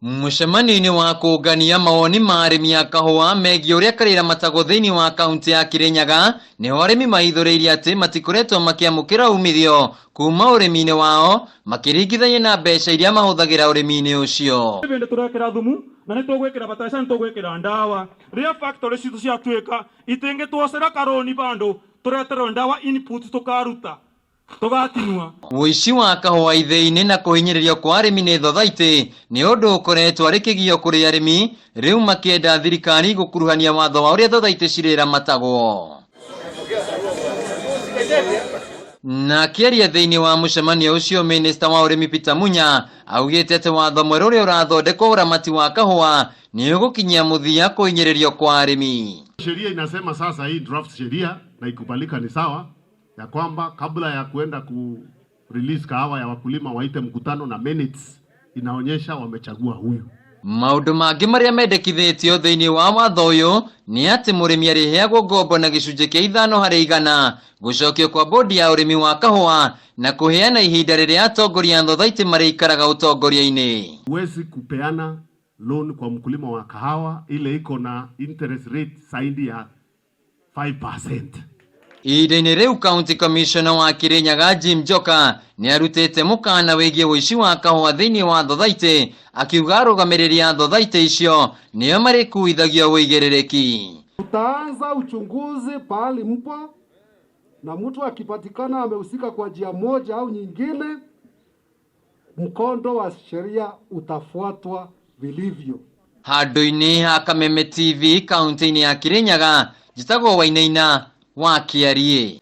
Mũcemanio-inĩ wa kũngania mawoni ma arĩmi a kahũa megiĩ ũrĩa karĩra matagwo thĩinĩ wa kaunti ya Kirinyaga, nĩho arĩmi maithũrĩirie atĩ matikoretwo makĩamũkĩra umithio kuma ũrĩmi-inĩ wao makĩringithania na mbeca iria mahũthagĩra ũrĩmi-inĩ ũcio. Tũrekĩra thumu na nĩ tũgwĩkĩra bataraitha, nĩ tũgwĩkĩra ndawa rĩrĩa factory citũ ciatuĩka itingĩtwacĩra karoni bandũ tũreterwo ndawa input tũkaruta tugatinua. Ũici wa kahũa ithĩi-inĩ na kũhinyĩrĩrio kwa arĩmi nĩ thothaitĩ nĩ ũndũ ũkoretwo arĩ kĩgio kũrĩ arĩmi, rĩu makĩenda thirikari gũkuruhania watho wa ũrĩa thothaitĩ cirĩramatagwo. Na akĩaria thĩinĩ wa mũcemanio ũcio, minista wa ũrĩmi Peter Munya augĩte atĩ watho mwerũ ũrĩa ũrathondekwo ũramati wa kahũa nĩ ũgũkinyia mũthia kũhinyĩrĩrio kwa arĩmi. Sheria inasema sasa, hii draft sheria na ikubalika ni sawa, ya kwamba kabla ya kuenda release kahawa ya wakulima waite mkutano na minutes inaonyesha wamechagua huyu. Maũndũ mangĩ marĩa mendekithĩtio thĩinĩ wa watho ũyũ nĩ atĩ mũrĩmi arĩheagwo ngombo na gĩcunjĩ kĩa 5% gũcokio kwa bodi ya ũrĩmi wa kahũa na kũheana ihinda rĩrĩa atongoria a thothaitĩ marĩikaraga ũtongoria-inĩ. Huwezi kupeana loan kwa mkulima wa kahawa ile iko na interest rate zaidi ya 5%. Ihinda-inĩ rĩu County Commissioner wa Kirinyaga Jim Njoka nĩ arutĩte mũkana wĩgiĩ ũici wa kahũa thĩinĩ wa thothaitĩ, akiuga arũgamĩrĩri a thothaitĩ icio nĩo marĩkuithagio wĩigĩrĩrĩki. Tutaanza uchunguzi pahali mpo, na mtu akipatikana amehusika kwa njia moja au nyingine, mkondo wa sheria utafuatwa vilivyo. Handũ-inĩ ha Kameme TV kaunti-inĩ ya Kirinyaga, njĩtagwo Wainaina wa Kiarie.